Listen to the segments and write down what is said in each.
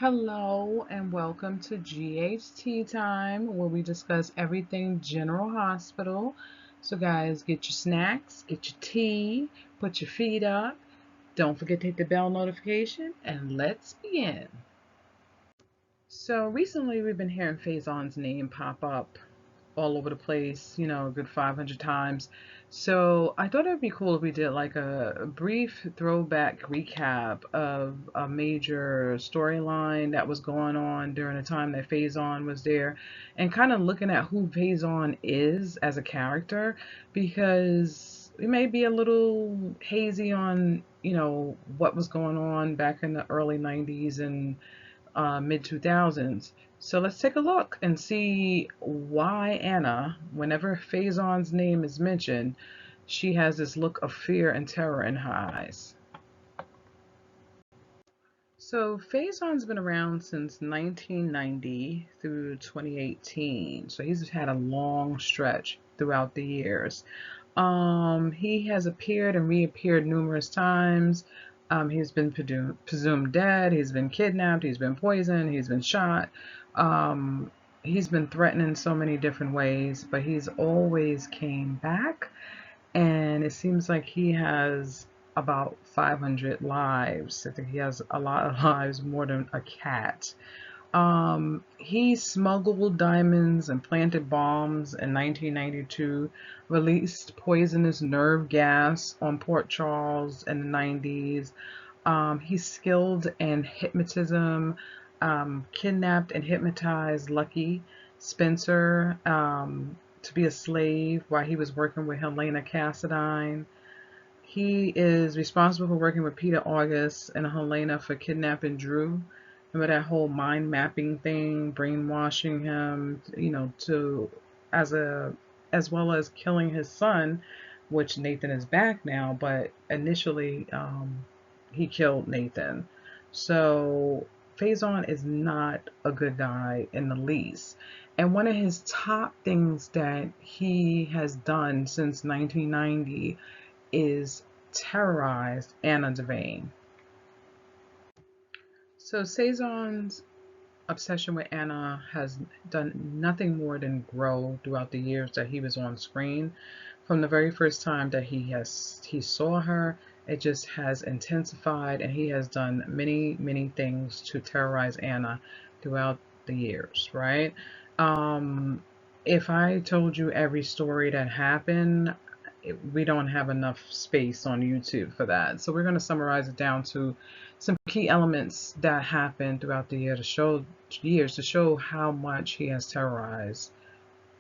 Hello and welcome to GHT time where we discuss everything General Hospital. So, guys, get your snacks, get your tea, put your feet up. Don't forget to hit the bell notification and let's begin. So, recently we've been hearing Faison's name pop up all over the place, a good 500 times. So I thought it'd be cool if we did like a brief throwback recap of a major storyline that was going on during the time that Faison was there and kind of looking at who Faison is as a character because we may be a little hazy on, what was going on back in the early 90s and mid 2000s. So let's take a look and see why Anna, whenever Faison's name is mentioned, she has this look of fear and terror in her eyes. So Faison's been around since 1990 through 2018. So he's had a long stretch throughout the years. He has appeared and reappeared numerous times. He's been presumed dead. He's been kidnapped. He's been poisoned. He's been shot. He's been threatened in so many different ways, but he's always came back. And it seems like he has about 500 lives. I think he has a lot of lives, more than a cat. He smuggled diamonds and planted bombs in 1992, released poisonous nerve gas on Port Charles in the 90s. He's skilled in hypnotism, kidnapped and hypnotized Lucky Spencer to be a slave while he was working with Helena Cassadine. He is responsible for working with Peter August and Helena for kidnapping Drew. Remember that whole mind mapping thing, brainwashing him, to as a as well as killing his son, which Nathan is back now, but initially he killed Nathan. So Faison is not a good guy in the least. And one of his top things that he has done since 1990 is terrorized Anna Devane. So Cezanne's obsession with Anna has done nothing more than grow throughout the years that he was on screen. From the very first time that he saw her, it just has intensified, and he has done many things to terrorize Anna throughout the years, right? Um, if I told you every story that happened, we don't have enough space on YouTube for that. So we're going to summarize it down to some key elements that happened throughout the years to show how much he has terrorized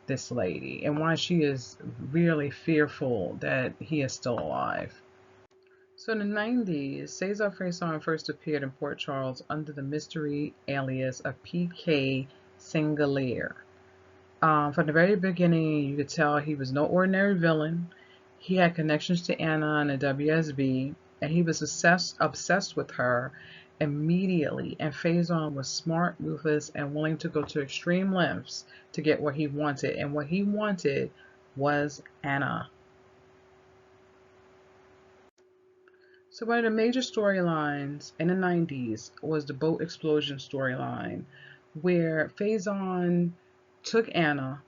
this lady and why she is really fearful that he is still alive. So in the 90s, Cesar Faison first appeared in Port Charles under the mystery alias of PK Singulier. From the very beginning, you could tell he was no ordinary villain. He had connections to Anna and the WSB, and he was obsessed with her immediately. And Faison was smart, ruthless, and willing to go to extreme lengths to get what he wanted. And what he wanted was Anna. So one of the major storylines in the 90s was the boat explosion storyline, where Faison took Anna,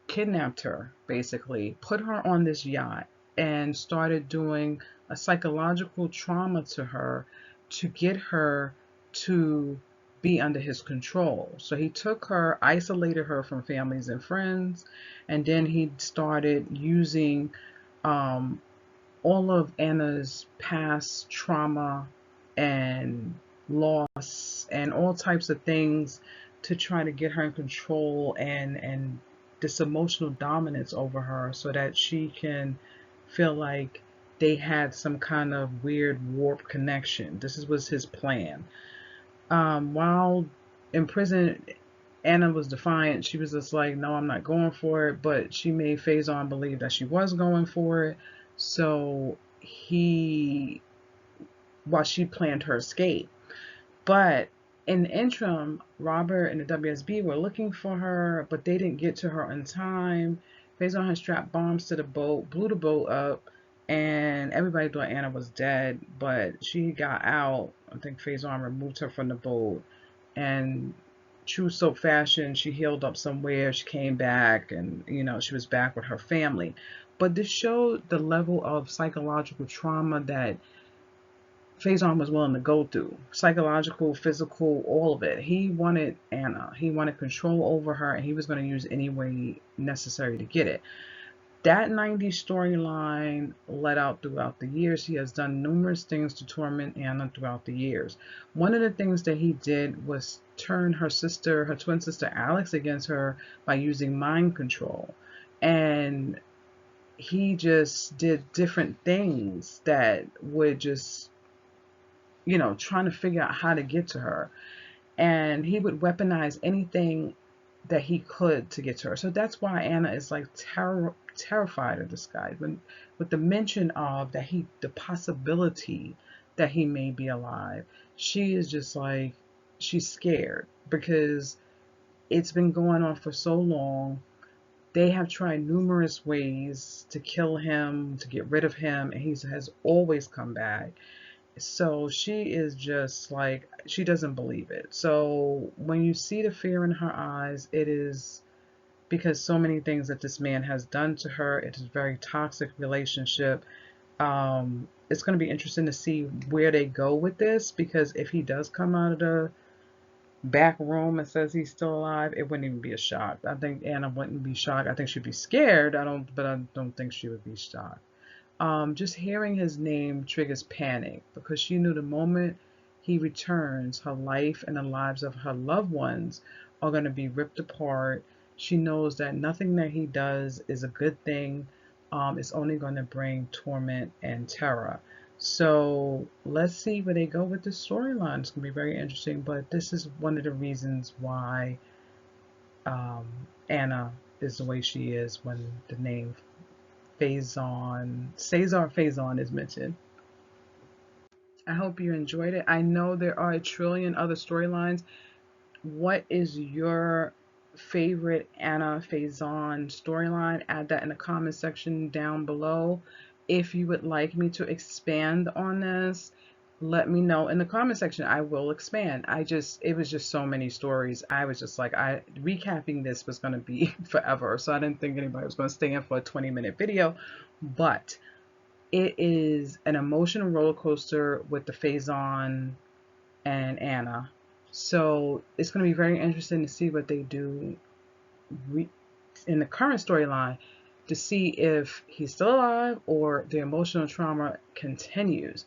kidnapped her, basically, put her on this yacht, and started doing a psychological trauma to her to get her to be under his control. So he took her, isolated her from families and friends, and then he started using um, all of Anna's past trauma and loss and all types of things to try to get her in control and this emotional dominance over her so that she can feel like they had some kind of weird warp connection. This was his plan. While in prison, Anna was defiant. She was just like, no, I'm not going for it. But she made Faison believe that she was going for it. So while she planned her escape. But in the interim, Robert and the WSB were looking for her, but they didn't get to her in time. Faison had strapped bombs to the boat, blew the boat up, and everybody thought Anna was dead, but she got out. I think Faison removed her from the boat, and true soap fashion, she healed up somewhere, she came back, and she was back with her family. But this showed the level of psychological trauma that Faison was willing to go through. Psychological, physical, all of it. He wanted Anna. He wanted control over her, and he was going to use any way necessary to get it. That 90s storyline led out throughout the years. He has done numerous things to torment Anna throughout the years. One of the things that he did was turn her sister, her twin sister Alex, against her by using mind control. And he just did different things that would just, trying to figure out how to get to her. And he would weaponize anything that he could to get to her. So that's why Anna is like terrified of this guy. When with the mention of the possibility that he may be alive, she is just like, she's scared because it's been going on for so long. They have tried numerous ways to kill him, to get rid of him, and he has always come back. So she is just like, she doesn't believe it. So when you see the fear in her eyes, it is because so many things that this man has done to her. It is a very toxic relationship. It's going to be interesting to see where they go with this, because if he does come out of the back room and says he's still alive, it wouldn't even be a shock. I think Anna wouldn't be shocked. I think she'd be scared. But I don't think she would be shocked. Just hearing his name triggers panic because she knew the moment he returns, her life and the lives of her loved ones are going to be ripped apart. She knows that nothing that he does is a good thing. It's only going to bring torment and terror. So let's see where they go with this storyline. It's going to be very interesting, but this is one of the reasons why um, Anna is the way she is when the name Faison, Cesar Faison is mentioned. I hope you enjoyed it. I know there are a trillion other storylines. What is your favorite Anna Faison storyline? Add that in the comment section down below. If you would like me to expand on this, let me know in the comment section. I will expand. It was just so many stories. I was just like, recapping this was going to be forever. So I didn't think anybody was going to stay in for a 20-minute video, but it is an emotional roller coaster with the Faison and Anna. So it's going to be very interesting to see what they do in the current storyline, to see if he's still alive or the emotional trauma continues.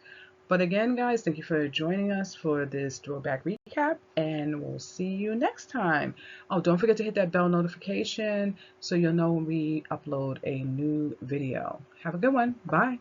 But again, guys, thank you for joining us for this throwback recap, and we'll see you next time. Oh, don't forget to hit that bell notification so you'll know when we upload a new video. Have a good one. Bye.